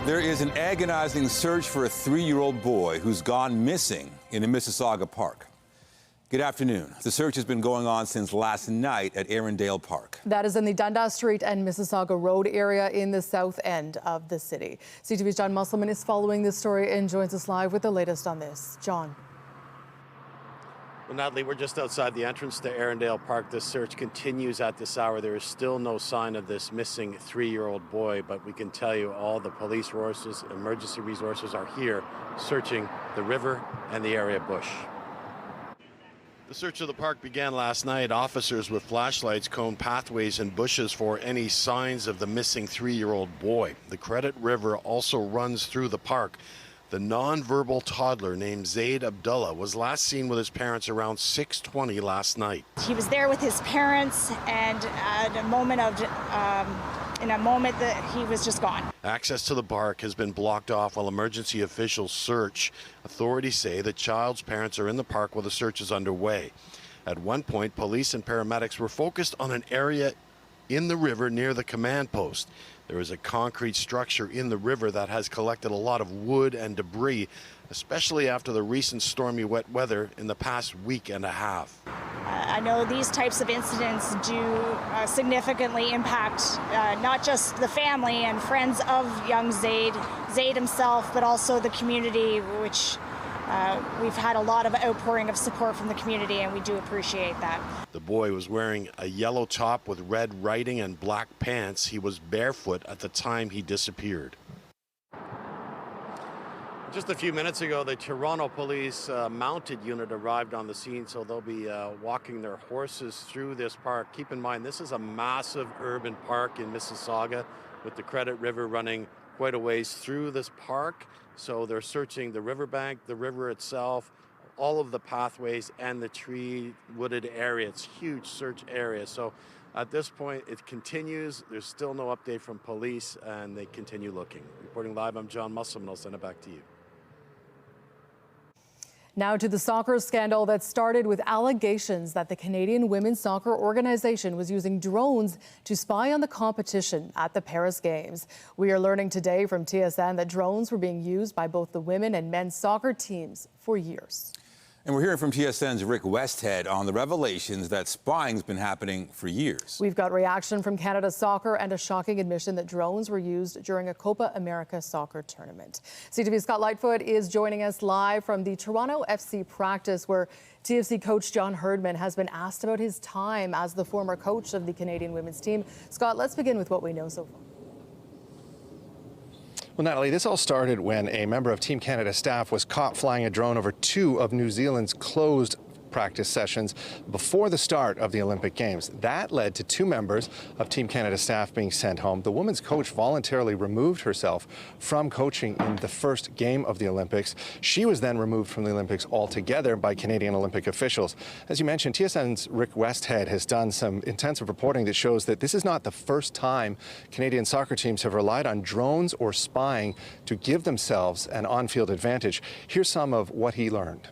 There is an agonizing search for a 3-year-old boy who's gone missing in a Mississauga park. Good afternoon. The search has been going on since last night at Erindale Park. That is in the Dundas Street and Mississauga Road area in the south end of the city. CTV's John Musselman is following this story and joins us live with the latest on this. John. Well, Natalie, we're just outside the entrance to Erindale Park. This search continues at this hour. There is still no sign of this missing 3-year-old boy, but we can tell you all the police resources, emergency resources are here searching the river and the area bush. The search of the park began last night. Officers with flashlights combed pathways and bushes for any signs of the missing 3-year-old boy. The Credit River also runs through the park. The non-verbal toddler named Zaid Abdullah was last seen with his parents around 6:20 last night. He was there with his parents, and in a moment that he was just gone. Access to the park has been blocked off while emergency officials search. Authorities say the child's parents are in the park while the search is underway. At one point, police and paramedics were focused on an area in the river near the command post. There is a concrete structure in the river that has collected a lot of wood and debris, especially after the recent stormy wet weather in the past week and a half. I know these types of incidents do significantly impact not just the family and friends of young Zaid himself, but also the community, which we've had a lot of outpouring of support from the community, and we do appreciate that. The boy was wearing a yellow top with red writing and black pants. He was barefoot at the time he disappeared. Just a few minutes ago, the Toronto Police mounted unit arrived on the scene, so they'll be walking their horses through this park. Keep in mind, this is a massive urban park in Mississauga with the Credit River running quite a ways through this park. So they're searching the riverbank, the river itself, all of the pathways, and the tree wooded area. It's a huge search area. So at this point, it continues. There's still no update from police, and they continue looking. Reporting live, I'm John Musselman. I'll send it back to you. Now to the soccer scandal that started with allegations that the Canadian women's soccer organization was using drones to spy on the competition at the Paris Games. We are learning today from TSN that drones were being used by both the women and men's soccer teams for years. And we're hearing from TSN's Rick Westhead on the revelations that spying's been happening for years. We've got reaction from Canada Soccer and a shocking admission that drones were used during a Copa America soccer tournament. CTV's Scott Lightfoot is joining us live from the Toronto FC practice, where TFC coach John Herdman has been asked about his time as the former coach of the Canadian women's team. Scott, let's begin with what we know so far. Well, Natalie, this all started when a member of Team Canada staff was caught flying a drone over 2 of New Zealand's closed practice sessions before the start of the Olympic Games. That led to 2 members of Team Canada staff being sent home. The women's coach voluntarily removed herself from coaching in the first game of the Olympics. She was then removed from the Olympics altogether by Canadian Olympic officials. As you mentioned, TSN's Rick Westhead has done some intensive reporting that shows that this is not the first time Canadian soccer teams have relied on drones or spying to give themselves an on-field advantage. Here's some of what he learned.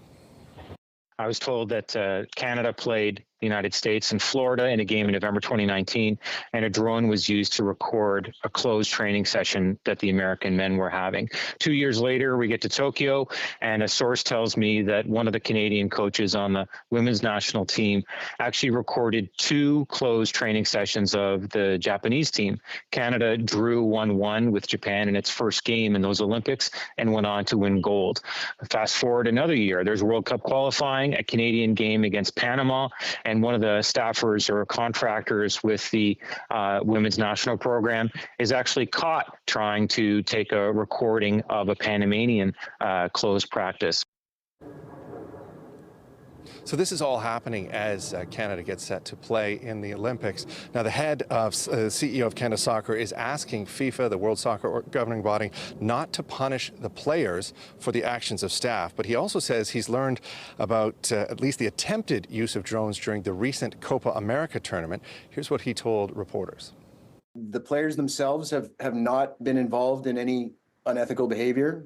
I was told that Canada played the United States and Florida in a game in November 2019, and a drone was used to record a closed training session that the American men were having. 2 years later, we get to Tokyo, and a source tells me that one of the Canadian coaches on the women's national team actually recorded 2 closed training sessions of the Japanese team. Canada drew 1-1 with Japan in its first game in those Olympics and went on to win gold. Fast forward another year, there's World Cup qualifying, a Canadian game against Panama, and one of the staffers or contractors with the women's national program is actually caught trying to take a recording of a Panamanian closed practice. So this is all happening as Canada gets set to play in the Olympics. Now, the head of CEO of Canada Soccer is asking FIFA, the World Soccer governing body, not to punish the players for the actions of staff. But he also says he's learned about at least the attempted use of drones during the recent Copa America tournament. Here's what he told reporters. The players themselves have not been involved in any unethical behavior.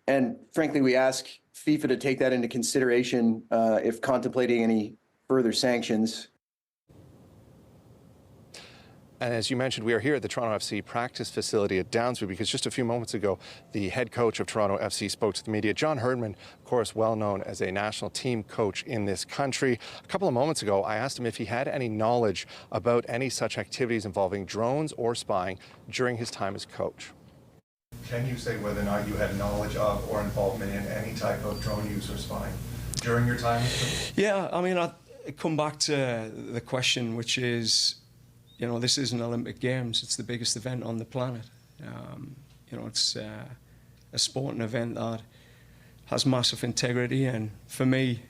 And frankly, we ask FIFA to take that into consideration if contemplating any further sanctions. And as you mentioned, we are here at the Toronto FC practice facility at Downsview because just a few moments ago, the head coach of Toronto FC spoke to the media. John Herdman, of course, well known as a national team coach in this country. A couple of moments ago, I asked him if he had any knowledge about any such activities involving drones or spying during his time as coach. Can you say whether or not you had knowledge of or involvement in any type of drone use or spying during your time as coach? Yeah, I mean, I come back to the question, which is, you know, this isn't Olympic Games. It's the biggest event on the planet. You know, it's a sporting event that has massive integrity. And for me,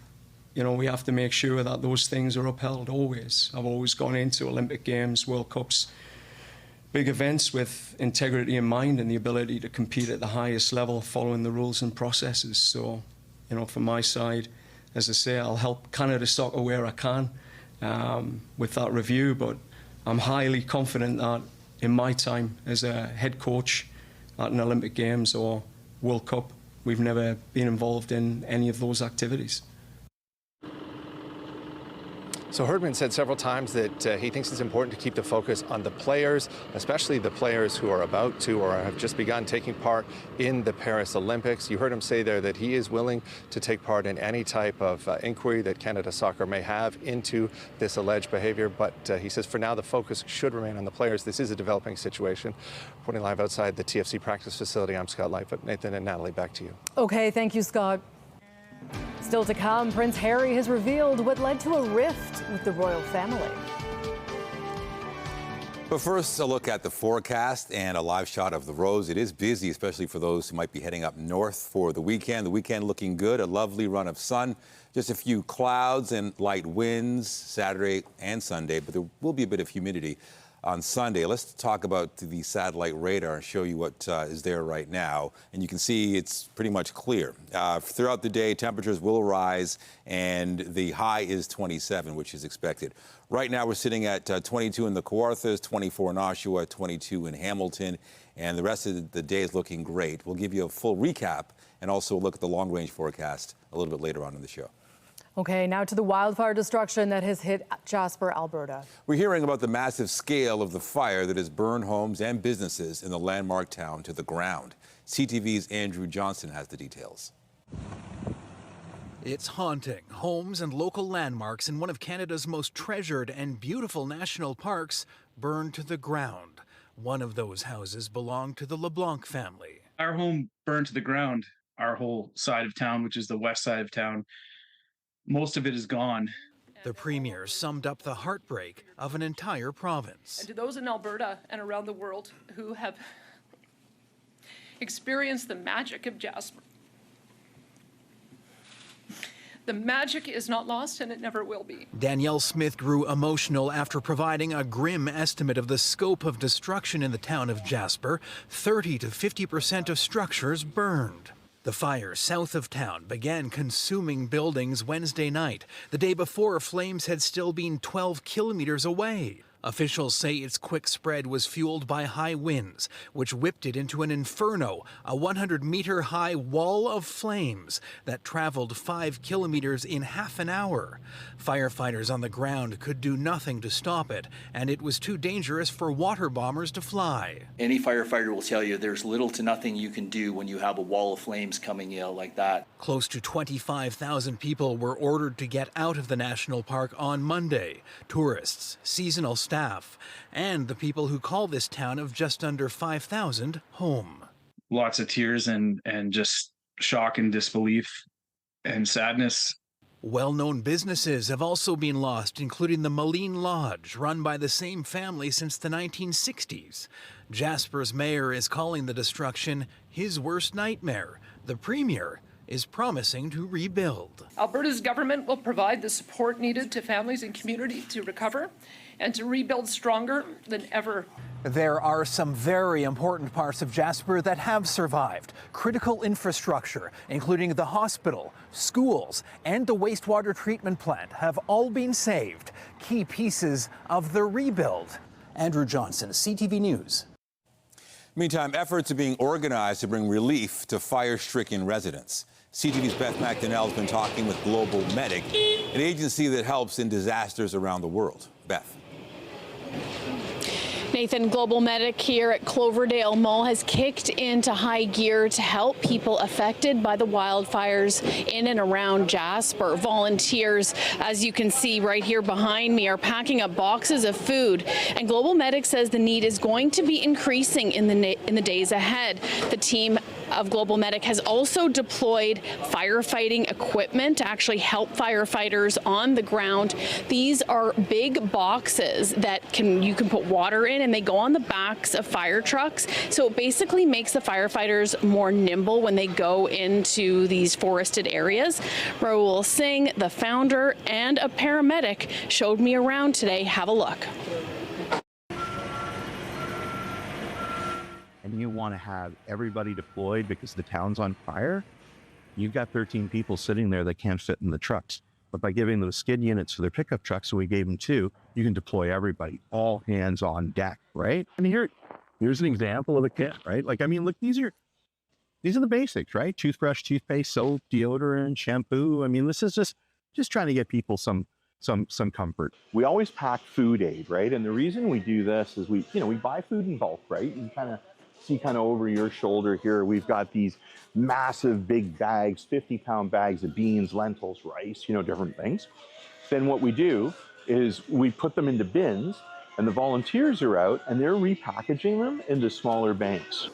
you know, we have to make sure that those things are upheld always. I've always gone into Olympic Games, World Cups, big events with integrity in mind and the ability to compete at the highest level following the rules and processes. So, you know, from my side, as I say, I'll help Canada Soccer where I can with that review, but I'm highly confident that in my time as a head coach at an Olympic Games or World Cup, we've never been involved in any of those activities. So Herdman said several times that he thinks it's important to keep the focus on the players, especially the players who are about to or have just begun taking part in the Paris Olympics. You heard him say there that he is willing to take part in any type of inquiry that Canada Soccer may have into this alleged behavior. But he says for now the focus should remain on the players. This is a developing situation. Reporting live outside the TFC practice facility, I'm Scott Lightfoot. Nathan and Natalie, back to you. Okay, thank you, Scott. Still to come, Prince Harry has revealed what led to a rift with the royal family. But first, a look at the forecast and a live shot of the roads. It is busy, especially for those who might be heading up north for the weekend. The weekend looking good, a lovely run of sun. Just a few clouds and light winds Saturday and Sunday, but there will be a bit of humidity on Sunday. Let's talk about the satellite radar and show you what is there right now. And you can see it's pretty much clear. Throughout the day, temperatures will rise, and the high is 27, which is expected. Right now, we're sitting at 22 in the Kawarthas, 24 in Oshawa, 22 in Hamilton, and the rest of the day is looking great. We'll give you a full recap and also a look at the long-range forecast a little bit later on in the show. Okay, now to the wildfire destruction that has hit Jasper, Alberta. We're hearing about the massive scale of the fire that has burned homes and businesses in the landmark town to the ground. CTV's Andrew Johnson has the details. It's haunting. Homes and local landmarks in one of Canada's most treasured and beautiful national parks burned to the ground. One of those houses belonged to the LeBlanc family. Our home burned to the ground. Our whole side of town, which is the west side of town, most of it is gone. The premier summed up the heartbreak of an entire province. And to those in Alberta and around the world who have experienced the magic of Jasper, the magic is not lost and it never will be. Danielle Smith grew emotional after providing a grim estimate of the scope of destruction in the town of Jasper. 30 to 50% of structures burned. The fire south of town began consuming buildings Wednesday night, the day before flames had still been 12 kilometers away. Officials say its quick spread was fueled by high winds, which whipped it into an inferno, a 100-meter-high wall of flames that traveled 5 kilometers in half an hour. Firefighters on the ground could do nothing to stop it, and it was too dangerous for water bombers to fly. Any firefighter will tell you there's little to nothing you can do when you have a wall of flames coming out like that. Close to 25,000 people were ordered to get out of the national park on Monday. Tourists, seasonal staff, and the people who call this town of just under 5,000 home. Lots of tears and just shock and disbelief and sadness. Well-known businesses have also been lost, including the Moline Lodge, run by the same family since the 1960s. Jasper's mayor is calling the destruction his worst nightmare. The premier is promising to rebuild. Alberta's government will provide the support needed to families and community to recover and to rebuild stronger than ever. There are some very important parts of Jasper that have survived. Critical infrastructure, including the hospital, schools, and the wastewater treatment plant have all been saved. Key pieces of the rebuild. Andrew Johnson, CTV News. Meantime, efforts are being organized to bring relief to fire-stricken residents. CTV's Beth McDonnell has been talking with Global Medic, an agency that helps in disasters around the world. Beth. Nathan, Global Medic here at Cloverdale Mall has kicked into high gear to help people affected by the wildfires in and around Jasper. Volunteers, as you can see right here behind me, are packing up boxes of food. And Global Medic says the need is going to be increasing in the days ahead. The team of Global Medic has also deployed firefighting equipment to actually help firefighters on the ground. These are big boxes that you can put water in, and they go on the backs of fire trucks. So it basically makes the firefighters more nimble when they go into these forested areas. Rahul Singh, the founder and a paramedic, showed me around today. Have a look. And you want to have everybody deployed because the town's on fire, you've got 13 people sitting there that can't fit in the trucks. But by giving them skid units for their pickup trucks, so we gave them 2, you can deploy everybody, all hands on deck, right? I mean, here's an example of a kit, right? Like, I mean, look, these are the basics, right? Toothbrush, toothpaste, soap, deodorant, shampoo. I mean, this is just trying to get people some comfort. We always pack food aid, right? And the reason we do this is we buy food in bulk, right? You kind of see over your shoulder here, we've got these massive big bags, 50-pound bags of beans, lentils, rice, different things. Then what we do is we put them into bins, and the volunteers are out and they're repackaging them into smaller banks.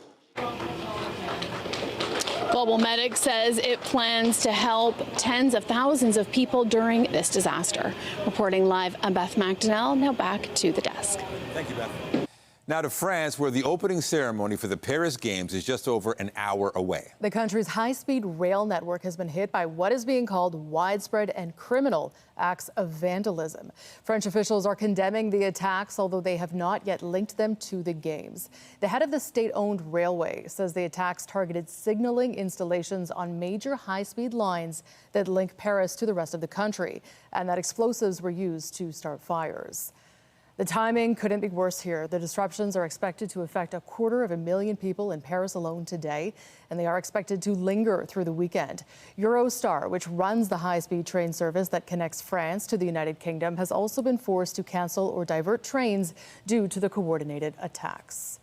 Global Medic says it plans to help tens of thousands of people during this disaster. Reporting live, I'm Beth McDonnell. Now back to the desk. Thank you, Beth. Now to France, where the opening ceremony for the Paris Games is just over an hour away. The country's high-speed rail network has been hit by what is being called widespread and criminal acts of vandalism. French officials are condemning the attacks, although they have not yet linked them to the Games. The head of the state-owned railway says the attacks targeted signaling installations on major high-speed lines that link Paris to the rest of the country, and that explosives were used to start fires. The timing couldn't be worse here. The disruptions are expected to affect 250,000 people in Paris alone today, and they are expected to linger through the weekend. Eurostar, which runs the high-speed train service that connects France to the United Kingdom, has also been forced to cancel or divert trains due to the coordinated attacks.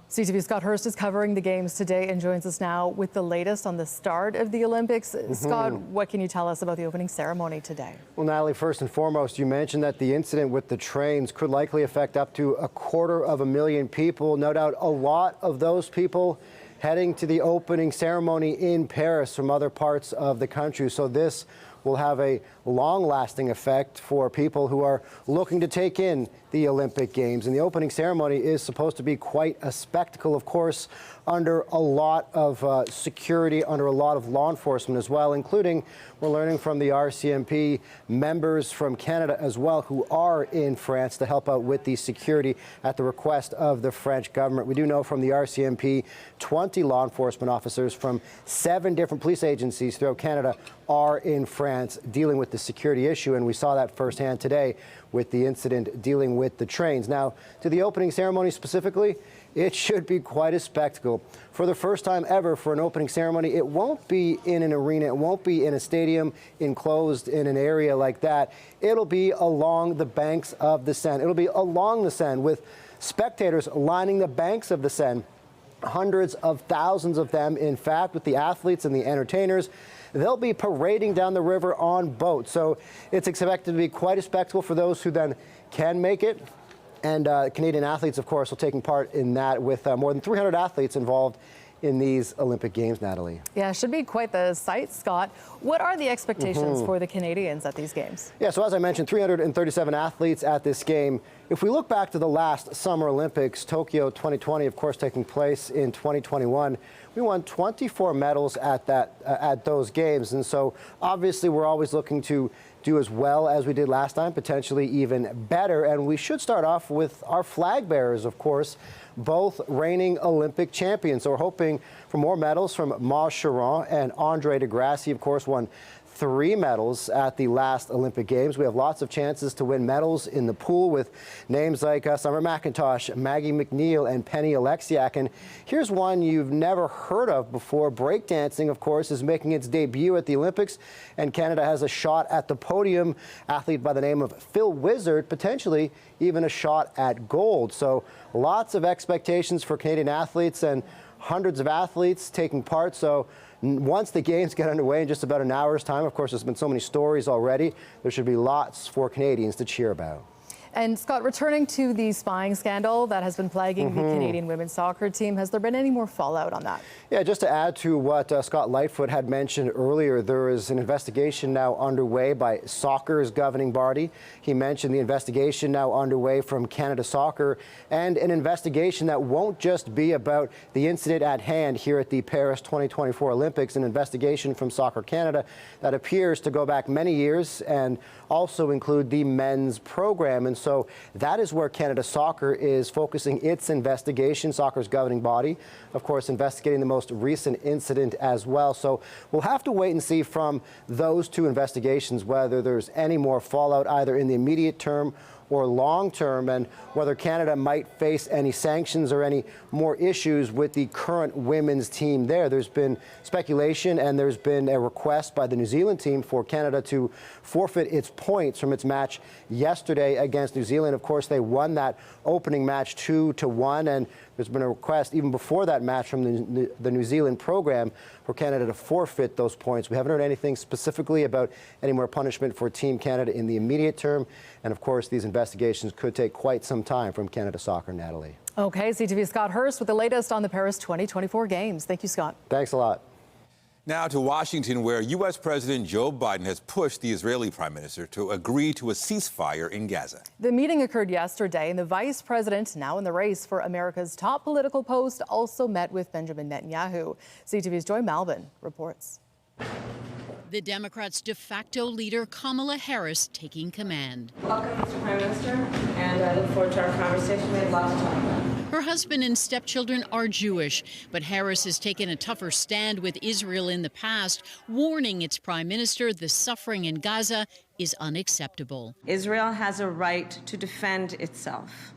CTV's Scott Hurst is covering the Games today and joins us now with the latest on the start of the Olympics. Scott, what can you tell us about the opening ceremony today? Well, Natalie, first and foremost, you mentioned that the incident with the trains could likely affect up to 250,000 people. No doubt a lot of those people heading to the opening ceremony in Paris from other parts of the country. So this will have a long-lasting effect for people who are looking to take in the Olympic Games. And the opening ceremony is supposed to be quite a spectacle, of course, under a lot of security, under a lot of law enforcement as well, including, we're learning from the RCMP, members from Canada as well who are in France to help out with the security at the request of the French government. We do know from the RCMP, 20 law enforcement officers from 7 different police agencies throughout Canada are in France dealing with the security issue, and we saw that firsthand today with the incident dealing with the trains. Now, to the opening ceremony specifically, it should be quite a spectacle. For the first time ever for an opening ceremony, it won't be in an arena, it won't be in a stadium enclosed in an area like that. It'll be along the banks of the Seine. It'll be along the Seine with spectators lining the banks of the Seine. Hundreds of thousands of them, in fact, with the athletes and the entertainers. They'll be parading down the river on boats. So it's expected to be quite a spectacle for those who then can make it. And Canadian athletes, of course, are taking part in that with more than 300 athletes involved in these Olympic Games, Natalie. Yeah, it should be quite the sight, Scott. What are the expectations for the Canadians at these Games? Yeah, so as I mentioned, 337 athletes at this game. If we look back to the last Summer Olympics, Tokyo 2020, of course, taking place in 2021, we won 24 medals at those games. And so obviously we're always looking to do as well as we did last time, potentially even better. And we should start off with our flag bearers, of course, both reigning Olympic champions. So we're hoping for more medals from Maj Charon and Andre de Grasse. He, of course, won 3 medals at the last Olympic Games. We have lots of chances to win medals in the pool with names like Summer McIntosh, Maggie McNeil, and Penny Alexiak. And here's one you've never heard of before. Breakdancing, of course, is making its debut at the Olympics, and Canada has a shot at the podium. Athlete by the name of Phil Wizard, potentially even a shot at gold. So lots of expectations for Canadian athletes and hundreds of athletes taking part. So once the games get underway in just about an hour's time, of course, there's been so many stories already, there should be lots for Canadians to cheer about. And Scott, returning to the spying scandal that has been plaguing the Canadian women's soccer team, has there been any more fallout on that? Yeah, just to add to what Scott Lightfoot had mentioned earlier, there is an investigation now underway by soccer's governing body. He mentioned the investigation now underway from Canada Soccer, and an investigation that won't just be about the incident at hand here at the Paris 2024 Olympics, an investigation from Soccer Canada that appears to go back many years and also include the men's program. And so that is where Canada Soccer is focusing its investigation, soccer's governing body, of course, investigating the most recent incident as well. So we'll have to wait and see from those two investigations whether there's any more fallout either in the immediate term or long term, and whether Canada might face any sanctions or any more issues with the current women's team there. There's been speculation and there's been a request by the New Zealand team for Canada to forfeit its points from its match yesterday against New Zealand. Of course, they won that opening match 2-1, and there's been a request even before that match from the New Zealand program for Canada to forfeit those points. We haven't heard anything specifically about any more punishment for Team Canada in the immediate term. And of course, these investigations could take quite some time from Canada Soccer. Natalie. Okay, CTV's Scott Hurst with the latest on the Paris 2024 Games. Thank you, Scott. Thanks a lot. Now to Washington, where U.S. President Joe Biden has pushed the Israeli prime minister to agree to a ceasefire in Gaza. The meeting occurred yesterday, and the vice president, now in the race for America's top political post, also met with Benjamin Netanyahu. CTV's Joy Malvin reports. The Democrats' de facto leader, Kamala Harris, taking command. Welcome, Mr. Prime Minister, and I look forward to our conversation. We have lots to talk about. Her husband and stepchildren are Jewish, but Harris has taken a tougher stand with Israel in the past, warning its prime minister the suffering in Gaza is unacceptable. Israel has a right to defend itself,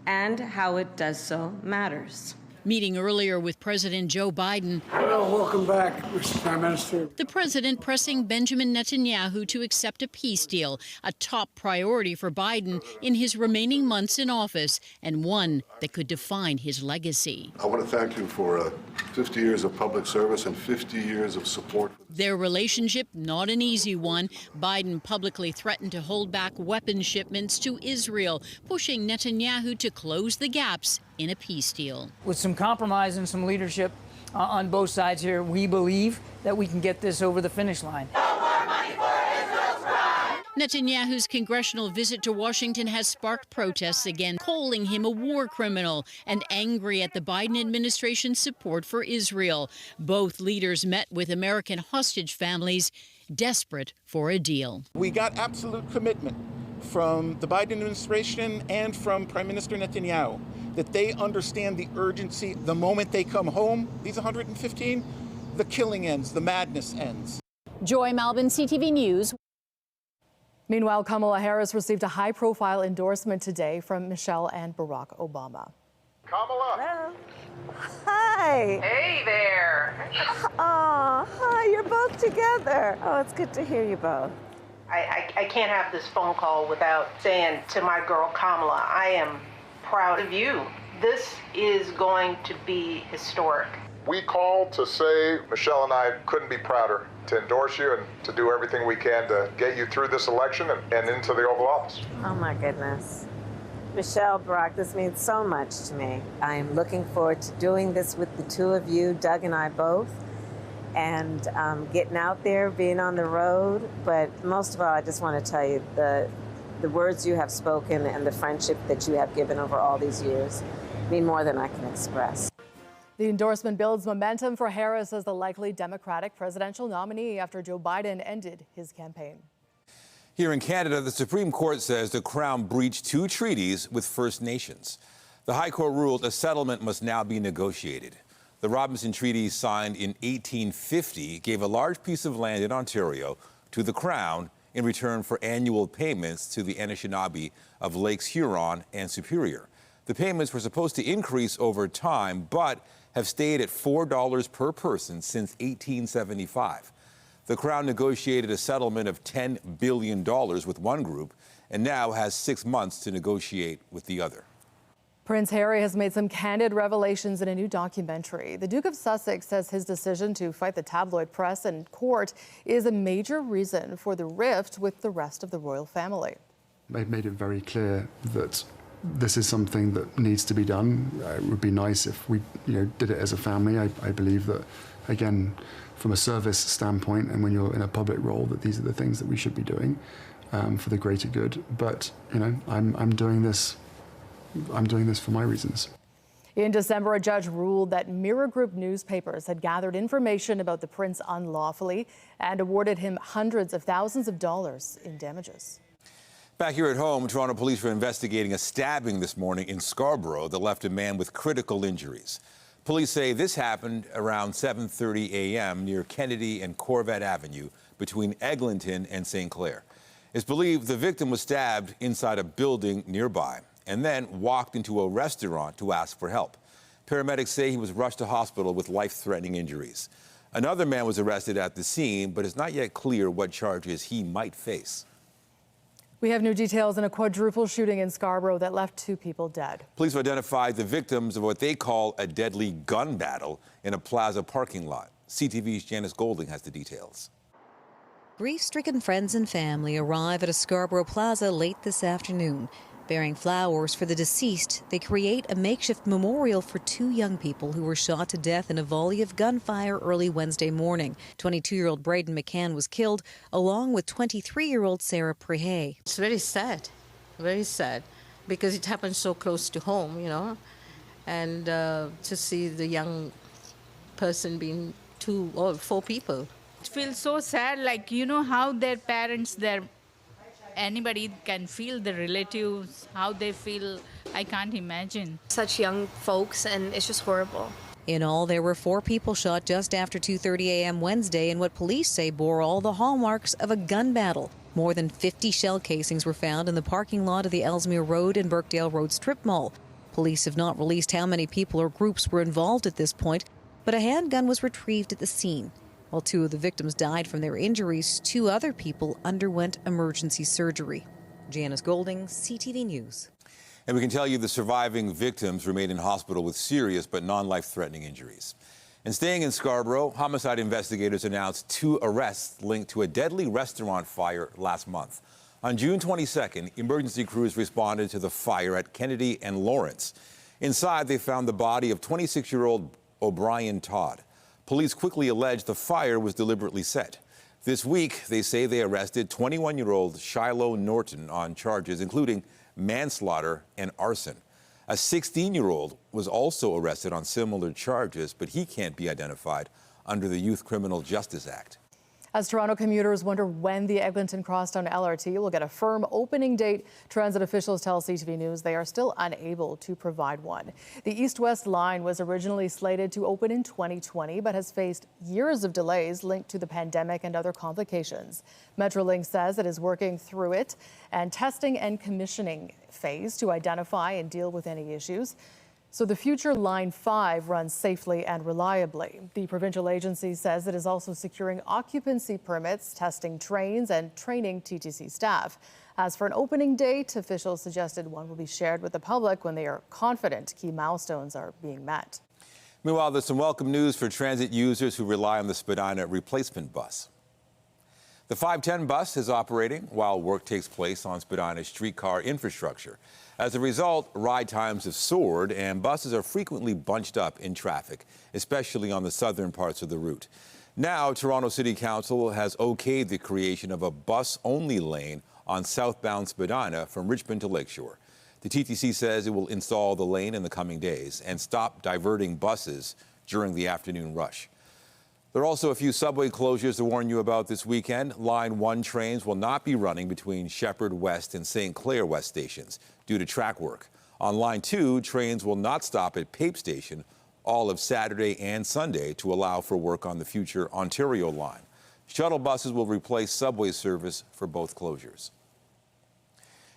and how it does so matters. Meeting earlier with President Joe Biden. Well, welcome back, Mr. Prime Minister. The president pressing Benjamin Netanyahu to accept a peace deal, a top priority for Biden in his remaining months in office, and one that could define his legacy. I want to thank you for 50 years of public service and 50 years of support. Their relationship, not an easy one. Biden publicly threatened to hold back weapons shipments to Israel, pushing Netanyahu to close the gaps in a peace deal. With some compromise and some leadership on both sides here, we believe that we can get this over the finish line. Netanyahu's congressional visit to Washington has sparked protests again, calling him a war criminal and angry at the Biden administration's support for Israel. Both leaders met with American hostage families, desperate for a deal. We got absolute commitment from the Biden administration and from Prime Minister Netanyahu that they understand the urgency. The moment they come home, these 115, the killing ends, the madness ends. Joy Malvin, CTV News. Meanwhile, Kamala Harris received a high-profile endorsement today from Michelle and Barack Obama. Kamala. Hello. Hi. Hey there. Oh, hi, you're both together. Oh, it's good to hear you both. I can't have this phone call without saying to my girl Kamala, I am proud of you. This is going to be historic. We called to say Michelle and I couldn't be prouder to endorse you and to do everything we can to get you through this election and into the Oval Office. Oh, my goodness. Michelle, Barack, this means so much to me. I am looking forward to doing this with the two of you, Doug and I both, and getting out there, being on the road. But most of all, I just want to tell you the words you have spoken and the friendship that you have given over all these years mean more than I can express. The endorsement builds momentum for Harris as the likely Democratic presidential nominee after Joe Biden ended his campaign. Here in Canada, the Supreme Court says the Crown breached 2 treaties with First Nations. The High Court ruled a settlement must now be negotiated. The Robinson Treaty, signed in 1850, gave a large piece of land in Ontario to the Crown in return for annual payments to the Anishinaabe of Lakes Huron and Superior. The payments were supposed to increase over time, but have stayed at $4 per person since 1875. The Crown negotiated a settlement of $10 billion with one group and now has 6 months to negotiate with the other. Prince Harry has made some candid revelations in a new documentary. The Duke of Sussex says his decision to fight the tabloid press and court is a major reason for the rift with the rest of the royal family. They've made it very clear that this is something that needs to be done. It would be nice if we did it as a family. I believe that, again, from a service standpoint and when you're in a public role, that these are the things that we should be doing for the greater good. But, I'm doing this for my reasons. In December, a judge ruled that Mirror Group newspapers had gathered information about the prince unlawfully and awarded him hundreds of thousands of dollars in damages. Back here at home, Toronto police were investigating a stabbing this morning in Scarborough that left a man with critical injuries. Police say this happened around 7:30 a.m. near Kennedy and Corvette Avenue between Eglinton and St. Clair. It's believed the victim was stabbed inside a building nearby and then walked into a restaurant to ask for help. Paramedics say he was rushed to hospital with life-threatening injuries. Another man was arrested at the scene, but it's not yet clear what charges he might face. We have new details in a quadruple shooting in Scarborough that left 2 people dead. Police have identified the victims of what they call a deadly gun battle in a plaza parking lot. CTV's Janice Golding has the details. Grief-stricken friends and family arrive at a Scarborough plaza late this afternoon. Bearing flowers for the deceased, they create a makeshift memorial for 2 young people who were shot to death in a volley of gunfire early Wednesday morning. 22-year-old Braden McCann was killed, along with 23-year-old Sarah Prehay. It's very sad, because it happened so close to home, and to see the young person being 2 or 4 people. It feels so sad, how their parents, anybody can feel, the relatives, how they feel. I can't imagine. Such young folks, and it's just horrible. In all, there were 4 people shot just after 2:30 a.m. Wednesday in what police say bore all the hallmarks of a gun battle. More than 50 shell casings were found in the parking lot of the Ellesmere Road and Birkdale Road strip mall. Police have not released how many people or groups were involved at this point, but a handgun was retrieved at the scene. While 2 of the victims died from their injuries, 2 other people underwent emergency surgery. Janice Golding, CTV News. And we can tell you the surviving victims remain in hospital with serious but non-life-threatening injuries. And staying in Scarborough, homicide investigators announced 2 arrests linked to a deadly restaurant fire last month. On June 22nd, emergency crews responded to the fire at Kennedy and Lawrence. Inside, they found the body of 26-year-old O'Brien Todd. Police quickly alleged the fire was deliberately set. This week, they say they arrested 21-year-old Shiloh Norton on charges including manslaughter and arson. A 16-year-old was also arrested on similar charges, but he can't be identified under the Youth Criminal Justice Act. As Toronto commuters wonder when the Eglinton Crosstown LRT will get a firm opening date, transit officials tell CTV News they are still unable to provide one. The east-west line was originally slated to open in 2020, but has faced years of delays linked to the pandemic and other complications. Metrolink says it is working through it and testing and commissioning phase to identify and deal with any issues, so the future Line 5 runs safely and reliably. The provincial agency says it is also securing occupancy permits, testing trains, and training TTC staff. As for an opening date, officials suggested one will be shared with the public when they are confident key milestones are being met. Meanwhile, there's some welcome news for transit users who rely on the Spadina replacement bus. The 510 bus is operating while work takes place on Spadina's streetcar infrastructure. As a result, ride times have soared and buses are frequently bunched up in traffic, especially on the southern parts of the route. Now, Toronto City Council has okayed the creation of a bus-only lane on southbound Spadina from Richmond to Lakeshore. The TTC says it will install the lane in the coming days and stop diverting buses during the afternoon rush. There are also a few subway closures to warn you about this weekend. Line 1 trains will not be running between Shepherd West and St. Clair West stations due to track work. On Line 2, trains will not stop at Pape Station, all of Saturday and Sunday to allow for work on the future Ontario line. Shuttle buses will replace subway service for both closures.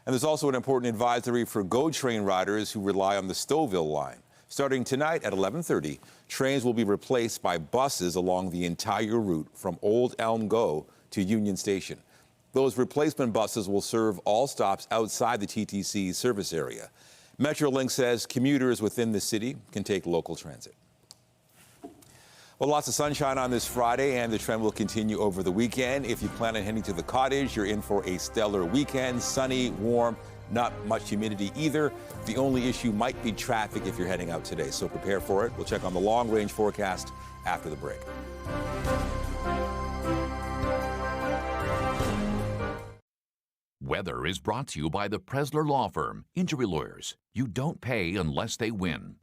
And there's also an important advisory for GO train riders who rely on the Stouffville line. Starting tonight at 11:30, trains will be replaced by buses along the entire route from Old Elm GO to Union Station. Those replacement buses will serve all stops outside the TTC service area. Metrolink says commuters within the city can take local transit. Well, lots of sunshine on this Friday, and the trend will continue over the weekend. If you plan on heading to the cottage, you're in for a stellar weekend. Sunny, warm, not much humidity either. The only issue might be traffic if you're heading out today, so prepare for it. We'll check on the long-range forecast after the break. Weather is brought to you by the Presler Law Firm. Injury lawyers. You don't pay unless they win.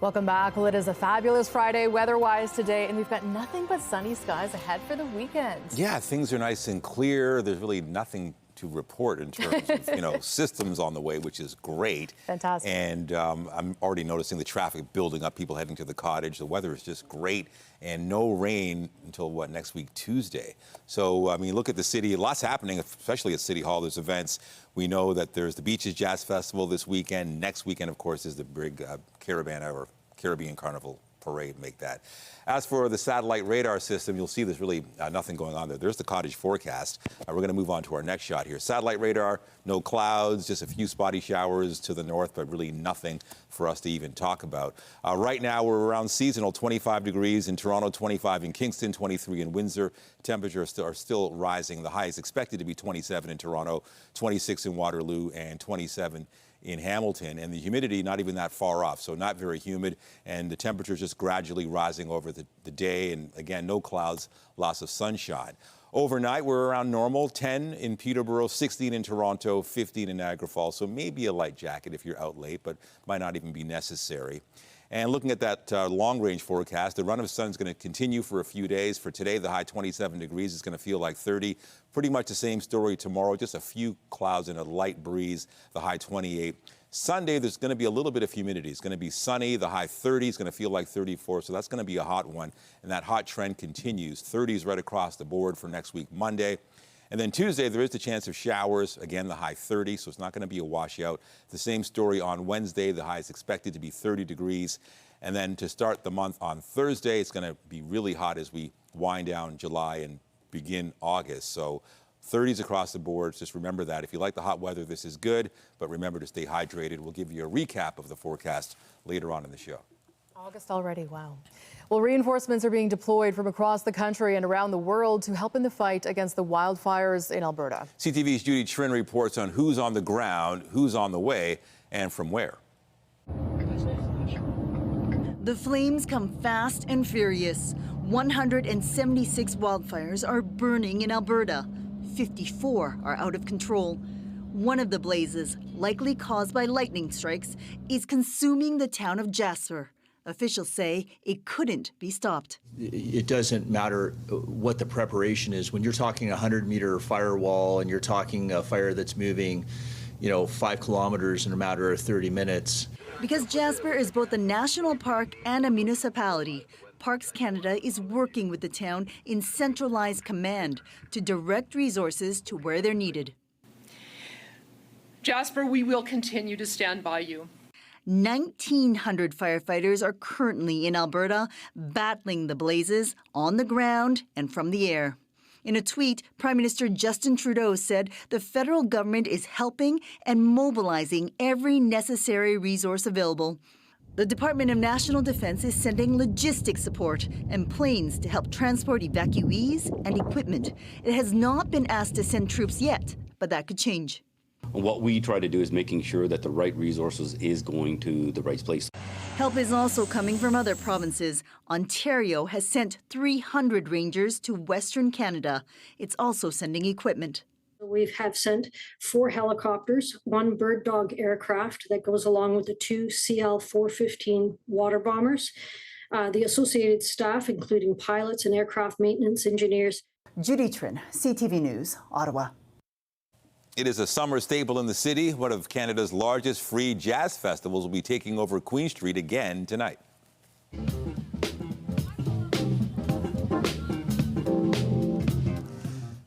Welcome back. Well, it is a fabulous Friday weather-wise today, and we've got nothing but sunny skies ahead for the weekend. Yeah, things are nice and clear. There's really nothing to report in terms of, systems on the way, which is great. Fantastic. And I'm already noticing the traffic building up, people heading to the cottage. The weather is just great, and no rain until, next week, Tuesday. So, I mean, look at the city. Lots happening, especially at City Hall. There's events. We know that there's the Beaches Jazz Festival this weekend. Next weekend, of course, is the big Caribbean Carnival Parade, make that. As for the satellite radar system, you'll see there's really nothing going on there. There's the cottage forecast. We're going to move on to our next shot here. Satellite radar, no clouds, just a few spotty showers to the north, but really nothing for us to even talk about. Right now, we're around seasonal, 25 degrees in Toronto, 25 in Kingston, 23 in Windsor. Temperatures are still rising. The high is expected to be 27 in Toronto, 26 in Waterloo, and 27 in Hamilton, and the humidity not even that far off, so not very humid, and the temperature just gradually rising over the day, and again, no clouds, lots of sunshine. Overnight, we're around normal, 10 in Peterborough, 16 in Toronto, 15 in Niagara Falls, so maybe a light jacket if you're out late, but might not even be necessary. And looking at that long-range forecast, the run of sun is going to continue for a few days. For today, the high 27 degrees is going to feel like 30. Pretty much the same story tomorrow, just a few clouds and a light breeze, the high 28. Sunday, there's going to be a little bit of humidity. It's going to be sunny. The high 30 is going to feel like 34, so that's going to be a hot one. And that hot trend continues. 30s right across the board for next week, Monday. And then Tuesday, there is the chance of showers. Again, the high 30, so it's not going to be a washout. The same story on Wednesday. The high is expected to be 30 degrees. And then to start the month on Thursday, it's going to be really hot as we wind down July and begin August. So 30s across the board. Just remember that. If you like the hot weather, this is good. But remember to stay hydrated. We'll give you a recap of the forecast later on in the show. August already, wow. Well, reinforcements are being deployed from across the country and around the world to help in the fight against the wildfires in Alberta. CTV's Judy Trin reports on who's on the ground, who's on the way, and from where. The flames come fast and furious. 176 wildfires are burning in Alberta. 54 are out of control. One of the blazes, likely caused by lightning strikes, is consuming the town of Jasper. Officials say it couldn't be stopped. It doesn't matter what the preparation is. When you're talking a 100-meter firewall and you're talking a fire that's moving, 5 kilometers in a matter of 30 minutes. Because Jasper is both a national park and a municipality, Parks Canada is working with the town in centralized command to direct resources to where they're needed. Jasper, we will continue to stand by you. 1,900 firefighters are currently in Alberta battling the blazes on the ground and from the air. In a tweet, Prime Minister Justin Trudeau said the federal government is helping and mobilizing every necessary resource available. The Department of National Defence is sending logistic support and planes to help transport evacuees and equipment. It has not been asked to send troops yet, but that could change. What we try to do is making sure that the right resources is going to the right place. Help is also coming from other provinces. Ontario has sent 300 rangers to Western Canada. It's also sending equipment. We have sent 4 helicopters, 1 Bird Dog aircraft that goes along with the 2 CL-415 water bombers, the associated staff, including pilots and aircraft maintenance engineers. Judy Trin, CTV News, Ottawa. It is a summer staple in the city. One of Canada's largest free jazz festivals will be taking over Queen Street again tonight.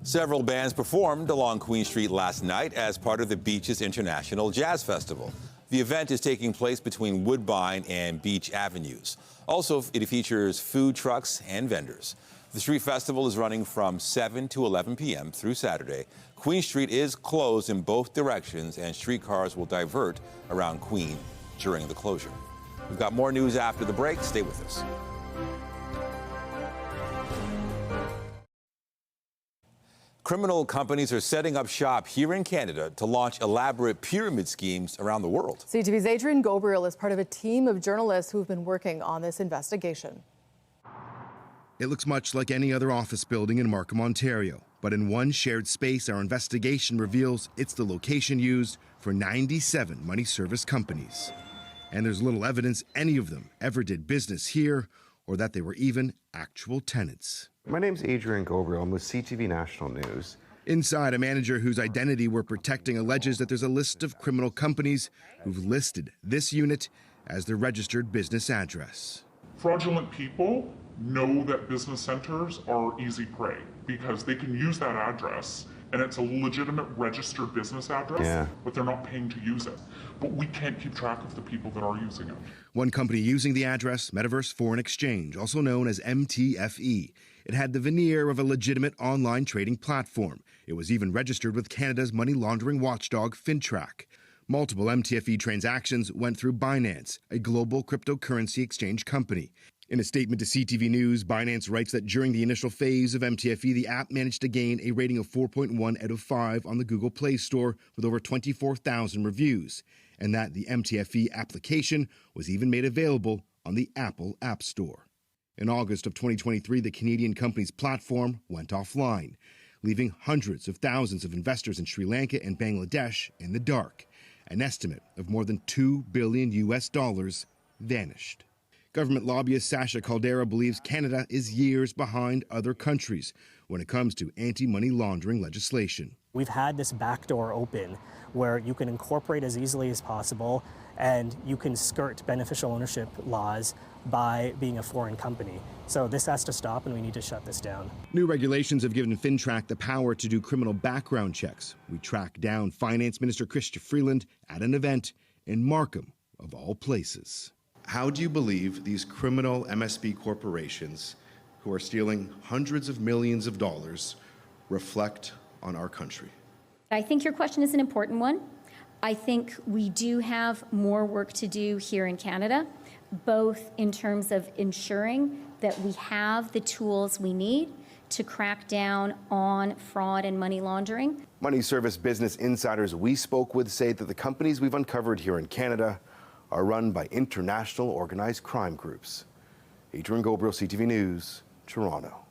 Several bands performed along Queen Street last night as part of the Beach's International Jazz Festival. The event is taking place between Woodbine and Beach Avenues. Also, it features food trucks and vendors. The street festival is running from 7 to 11 p.m. through Saturday. Queen Street is closed in both directions, and streetcars will divert around Queen during the closure. We've got more news after the break. Stay with us. Criminal companies are setting up shop here in Canada to launch elaborate pyramid schemes around the world. CTV's Adrian Gobriel is part of a team of journalists who've been working on this investigation. It looks much like any other office building in Markham, Ontario. But in one shared space, our investigation reveals it's the location used for 97 money service companies. And there's little evidence any of them ever did business here or that they were even actual tenants. My name's Adrian Gobriel. I'm with CTV National News. Inside, a manager whose identity we're protecting alleges that there's a list of criminal companies who've listed this unit as their registered business address. Fraudulent people know that business centers are easy prey because they can use that address and it's a legitimate registered business address, but they're not paying to use it. But we can't keep track of the people that are using it. One company using the address, Metaverse Foreign Exchange, also known as MTFE. It had the veneer of a legitimate online trading platform. It was even registered with Canada's money laundering watchdog, FinTrack. Multiple MTFE transactions went through Binance, a global cryptocurrency exchange company. In a statement to CTV News, Binance writes that during the initial phase of MTFE, the app managed to gain a rating of 4.1 out of 5 on the Google Play Store with over 24,000 reviews, and that the MTFE application was even made available on the Apple App Store. In August of 2023, the Canadian company's platform went offline, leaving hundreds of thousands of investors in Sri Lanka and Bangladesh in the dark. An estimate of more than $2 billion vanished. Government lobbyist Sasha Caldera believes Canada is years behind other countries when it comes to anti-money laundering legislation. We've had this backdoor open where you can incorporate as easily as possible and you can skirt beneficial ownership laws by being a foreign company. So this has to stop and we need to shut this down. New regulations have given FinTrack the power to do criminal background checks. We tracked down Finance Minister Chrystia Freeland at an event in Markham, of all places. How do you believe these criminal MSB corporations who are stealing hundreds of millions of dollars reflect on our country? I think your question is an important one. I think we do have more work to do here in Canada, both in terms of ensuring that we have the tools we need to crack down on fraud and money laundering. Money service business insiders we spoke with say that the companies we've uncovered here in Canada are run by international organized crime groups. Adrian Gobriel, CTV News, Toronto.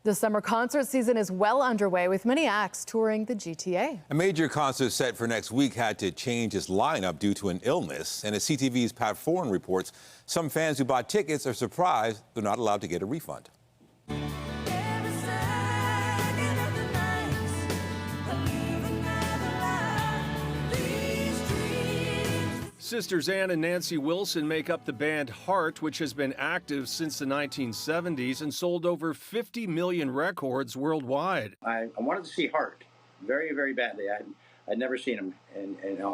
The summer concert season is well underway with many acts touring the GTA. A major concert set for next week had to change its lineup due to an illness. And as CTV's Pat Foran reports, some fans who bought tickets are surprised they're not allowed to get a refund. Sisters Ann and Nancy Wilson make up the band Heart, which has been active since the 1970s and sold over 50 million records worldwide. I wanted to see Heart very, very badly. I'd never seen him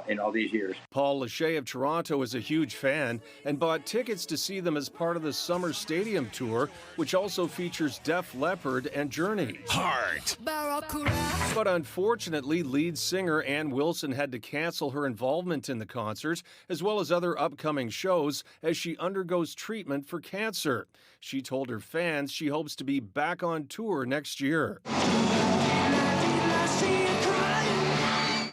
in all these years. Paul Lachey of Toronto is a huge fan and bought tickets to see them as part of the Summer Stadium Tour, which also features Def Leppard and Journey. Heart. But unfortunately, lead singer Ann Wilson had to cancel her involvement in the concert, as well as other upcoming shows, as she undergoes treatment for cancer. She told her fans she hopes to be back on tour next year.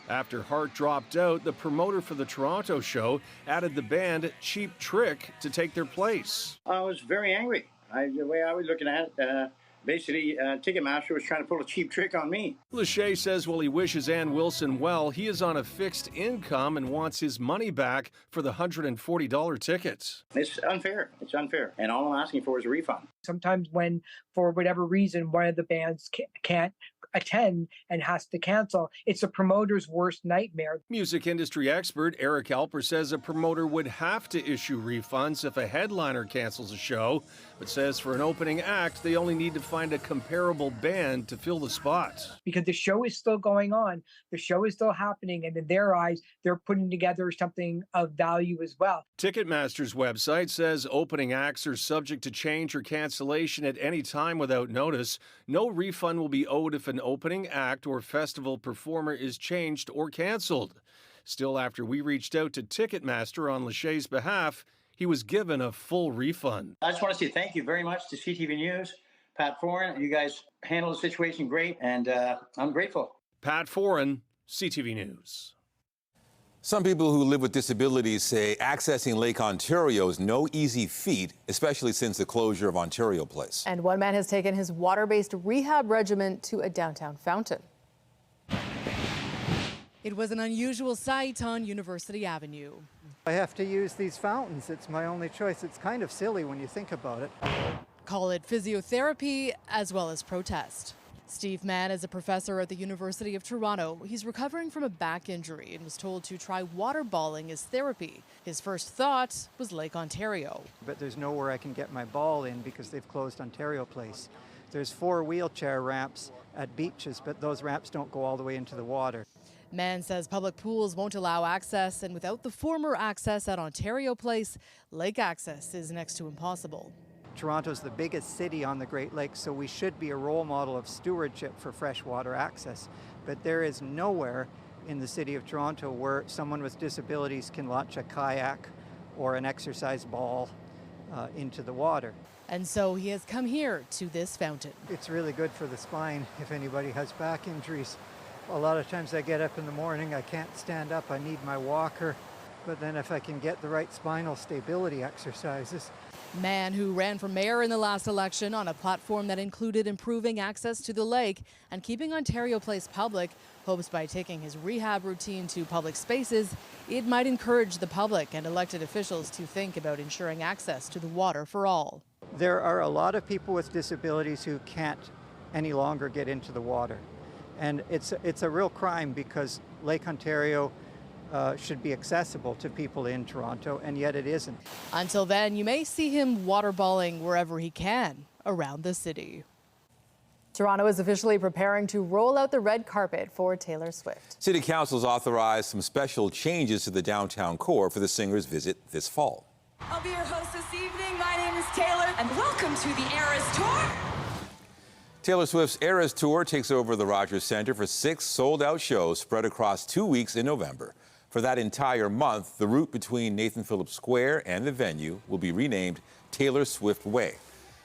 After Heart dropped out, the promoter for the Toronto show added the band Cheap Trick to take their place. I was very angry. The way I was looking at it, Basically, Ticketmaster was trying to pull a cheap trick on me. Lachey says while he wishes Ann Wilson well, he is on a fixed income and wants his money back for the $140 tickets. It's unfair. It's unfair. And all I'm asking for is a refund. Sometimes when, for whatever reason, one of the bands can't attend and has to cancel, it's a promoter's worst nightmare. Music industry expert Eric Alper says a promoter would have to issue refunds if a headliner cancels a show, but says for an opening act, they only need to find a comparable band to fill the spots. Because the show is still going on, the show is still happening, and in their eyes, they're putting together something of value as well. Ticketmaster's website says opening acts are subject to change or cancellation at any time without notice. No refund will be owed if an opening act or festival performer is changed or canceled. Still, after we reached out to Ticketmaster on Lachey's behalf, he was given a full refund. I just want to say thank you very much to CTV News, Pat Foran. You guys handled the situation great, and I'm grateful. Pat Foran, CTV News. Some people who live with disabilities say accessing Lake Ontario is no easy feat, especially since the closure of Ontario Place. And one man has taken his water-based rehab regimen to a downtown fountain. It was an unusual sight on University Avenue. I have to use these fountains. It's my only choice. It's kind of silly when you think about it. Call it physiotherapy as well as protest. Steve Mann is a professor at the University of Toronto. He's recovering from a back injury and was told to try waterballing as therapy. His first thought was Lake Ontario. But there's nowhere I can get my ball in because they've closed Ontario Place. There's 4 wheelchair ramps at beaches, but those ramps don't go all the way into the water. Mann says public pools won't allow access, and without the former access at Ontario Place, lake access is next to impossible. Toronto's the biggest city on the Great Lakes, so we should be a role model of stewardship for freshwater access. But there is nowhere in the city of Toronto where someone with disabilities can launch a kayak or an exercise ball into the water. And so he has come here to this fountain. It's really good for the spine if anybody has back injuries. A lot of times I get up in the morning, I can't stand up, I need my walker. But then if I can get the right spinal stability exercises. Mann, who ran for mayor in the last election on a platform that included improving access to the lake and keeping Ontario Place public, hopes by taking his rehab routine to public spaces, it might encourage the public and elected officials to think about ensuring access to the water for all. There are a lot of people with disabilities who can't any longer get into the water. And it's a real crime because Lake Ontario should be accessible to people in Toronto, and yet it isn't. Until then, you may see him waterballing wherever he can around the city. Toronto is officially preparing to roll out the red carpet for Taylor Swift. City Council's authorized some special changes to the downtown core for the singer's visit this fall. I'll be your host this evening. My name is Taylor, and welcome to the Eras Tour. Taylor Swift's Eras Tour takes over the Rogers Centre for 6 sold-out shows spread across 2 weeks in November. For that entire month, the route between Nathan Phillips Square and the venue will be renamed Taylor Swift Way.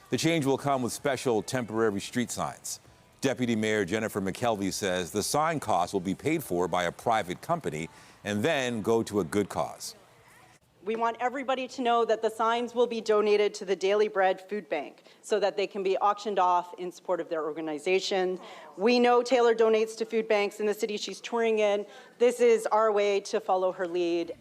The change will come with special temporary street signs. Deputy Mayor Jennifer McKelvey says the sign costs will be paid for by a private company and then go to a good cause. We want everybody to know that the signs will be donated to the Daily Bread Food Bank so that they can be auctioned off in support of their organization. We know Taylor donates to food banks in the city she's touring in. This is our way to follow her lead.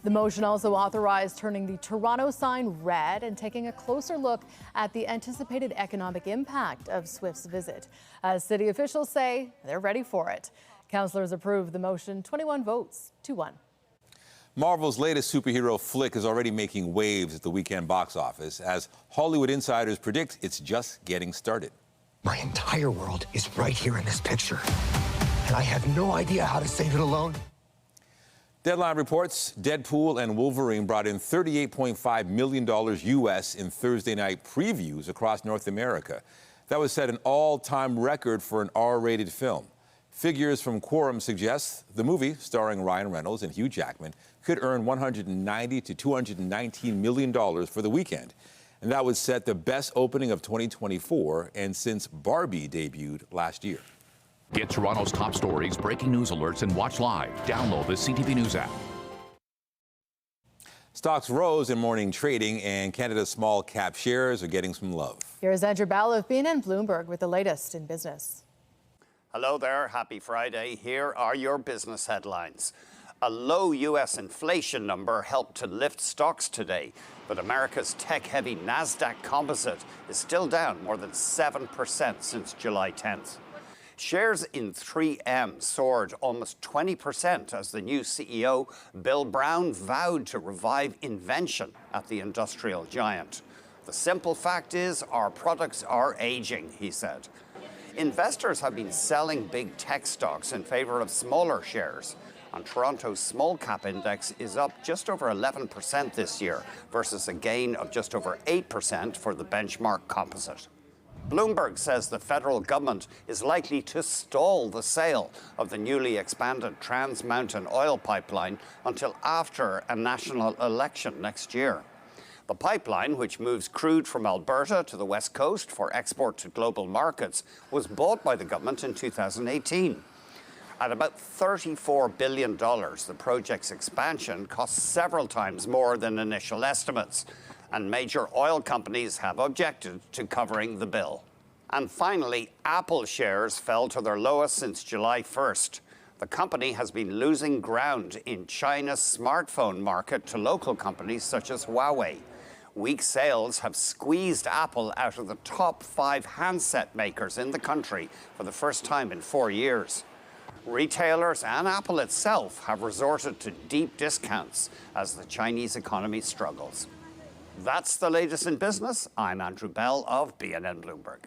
The motion also authorized turning the Toronto sign red and taking a closer look at the anticipated economic impact of Swift's visit. As city officials say, they're ready for it. Councillors approved the motion, 21 votes to 1. Marvel's latest superhero flick is already making waves at the weekend box office. As Hollywood insiders predict, it's just getting started. My entire world is right here in this picture, and I have no idea how to save it alone. Deadline reports Deadpool and Wolverine brought in $38.5 million U.S. in Thursday night previews across North America. That would set an all-time record for an R-rated film. Figures from Quorum suggest the movie, starring Ryan Reynolds and Hugh Jackman, could earn $190 to $219 million for the weekend. And that would set the best opening of 2024 and since Barbie debuted last year. Get Toronto's top stories, breaking news alerts, and watch live. Download the CTV News app. Stocks rose in morning trading, and Canada's small cap shares are getting some love. Here's Andrew Bell of BNN Bloomberg with the latest in business. Hello there, happy Friday. Here are your business headlines. A low U.S. inflation number helped to lift stocks today, but America's tech-heavy NASDAQ composite is still down more than 7% since July 10th. Shares in 3M soared almost 20% as the new CEO, Bill Brown, vowed to revive invention at the industrial giant. The simple fact is our products are aging, he said. Investors have been selling big tech stocks in favor of smaller shares. And Toronto's small cap index is up just over 11% this year versus a gain of just over 8% for the benchmark composite. Bloomberg says the federal government is likely to stall the sale of the newly expanded Trans Mountain oil pipeline until after a national election next year. The pipeline, which moves crude from Alberta to the west coast for export to global markets, was bought by the government in 2018. At about $34 billion, the project's expansion costs several times more than initial estimates, and major oil companies have objected to covering the bill. And finally, Apple shares fell to their lowest since July 1st. The company has been losing ground in China's smartphone market to local companies such as Huawei. Weak sales have squeezed Apple out of the top 5 handset makers in the country for the first time in 4 years. Retailers and Apple itself have resorted to deep discounts as the Chinese economy struggles. That's the latest in business. I'm Andrew Bell of BNN Bloomberg.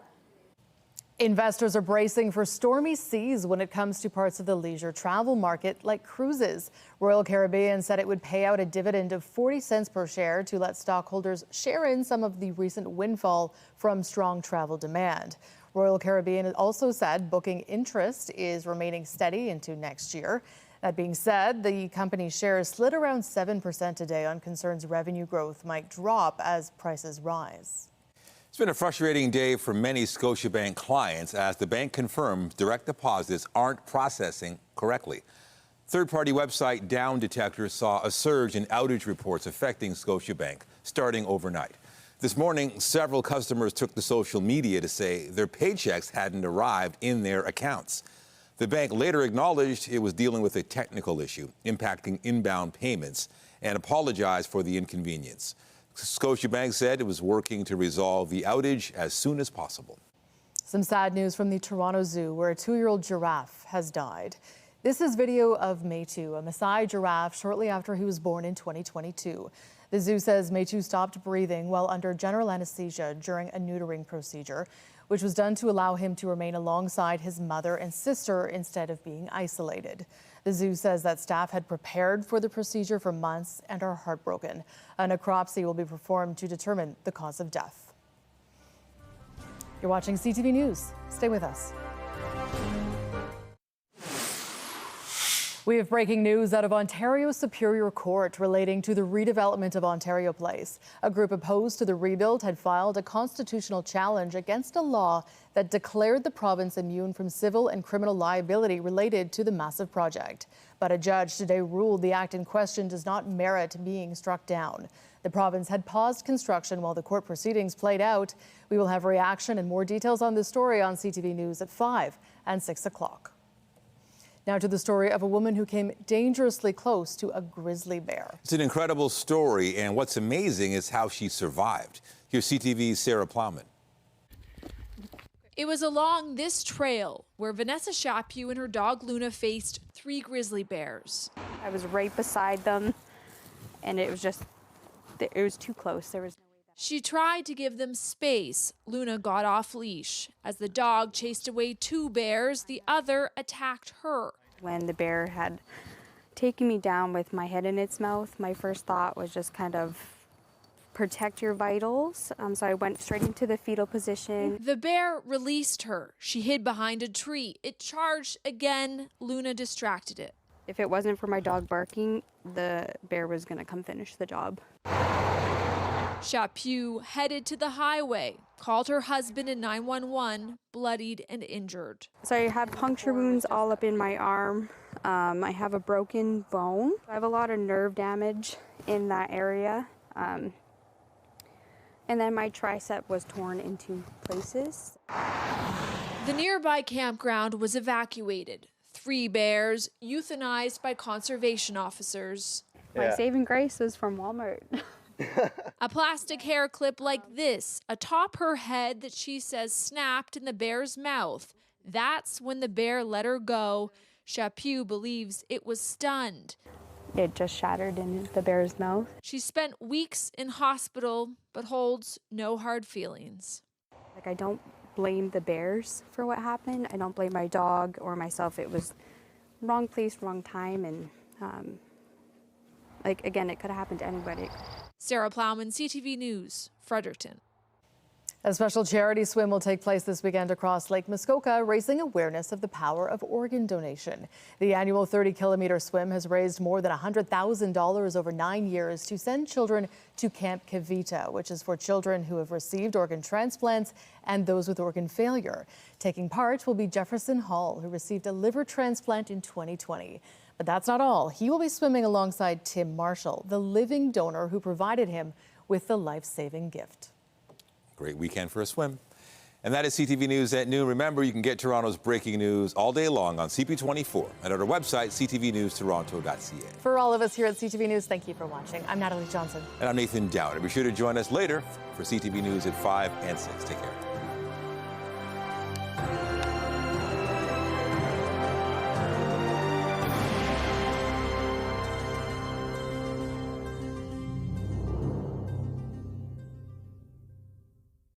Investors are bracing for stormy seas when it comes to parts of the leisure travel market like cruises. Royal Caribbean said it would pay out a dividend of 40 cents per share to let stockholders share in some of the recent windfall from strong travel demand. Royal Caribbean also said booking interest is remaining steady into next year. That being said, the company's shares slid around 7% today on concerns revenue growth might drop as prices rise. It's been a frustrating day for many Scotiabank clients as the bank confirmed direct deposits aren't processing correctly. Third-party website Down Detector saw a surge in outage reports affecting Scotiabank starting overnight. This morning, several customers took to social media to say their paychecks hadn't arrived in their accounts. The bank later acknowledged it was dealing with a technical issue impacting inbound payments and apologized for the inconvenience. Scotiabank said it was working to resolve the outage as soon as possible. Some sad news from the Toronto Zoo, where a 2-year-old giraffe has died. This is video of Maytu, a Maasai giraffe, shortly after he was born in 2022. The zoo says Maytu stopped breathing while under general anesthesia during a neutering procedure, which was done to allow him to remain alongside his mother and sister instead of being isolated. The zoo says that staff had prepared for the procedure for months and are heartbroken. A necropsy will be performed to determine the cause of death. You're watching CTV News. Stay with us. We have breaking news out of Ontario's Superior Court relating to the redevelopment of Ontario Place. A group opposed to the rebuild had filed a constitutional challenge against a law that declared the province immune from civil and criminal liability related to the massive project. But a judge today ruled the act in question does not merit being struck down. The province had paused construction while the court proceedings played out. We will have reaction and more details on this story on CTV News at 5 and 6 o'clock. Now to the story of a woman who came dangerously close to a grizzly bear. It's an incredible story, and what's amazing is how she survived. Here's CTV's Sarah Plowman. It was along this trail where Vanessa Chaput and her dog Luna faced 3 grizzly bears. I was right beside them, and it was too close. There was no way that... She tried to give them space. Luna got off leash. As the dog chased away 2 bears, the other attacked her. When the bear had taken me down with my head in its mouth, my first thought was just kind of protect your vitals. So I went straight into the fetal position. The bear released her. She hid behind a tree. It charged again. Luna distracted it. If it wasn't for my dog barking, the bear was going to come finish the job. Chaput headed to the highway, called her husband in 911, bloodied and injured. So I have puncture wounds all up in my arm. I have a broken bone. I have a lot of nerve damage in that area. And then my tricep was torn into places. The nearby campground was evacuated. 3 bears euthanized by conservation officers. My saving grace was from Walmart. A plastic hair clip like this atop her head that she says snapped in the bear's mouth. That's when the bear let her go. Chaput believes it was stunned. It just shattered in the bear's mouth. She spent weeks in hospital, but holds no hard feelings. Like, I don't blame the bears for what happened. I don't blame my dog or myself. It was wrong place, wrong time, and like, again, it could have happened to anybody. Sarah Plowman, CTV News, Fredericton. A special charity swim will take place this weekend across Lake Muskoka, raising awareness of the power of organ donation. The annual 30-kilometer swim has raised more than $100,000 over 9 years to send children to Camp Kavita, which is for children who have received organ transplants and those with organ failure. Taking part will be Jefferson Hall, who received a liver transplant in 2020. But that's not all. He will be swimming alongside Tim Marshall, the living donor who provided him with the life-saving gift. Great weekend for a swim. And that is CTV News at noon. Remember, you can get Toronto's breaking news all day long on CP24 and at our website, ctvnewstoronto.ca. For all of us here at CTV News, thank you for watching. I'm Natalie Johnson. And I'm Nathan Dowd. Be sure to join us later for CTV News at 5 and 6. Take care.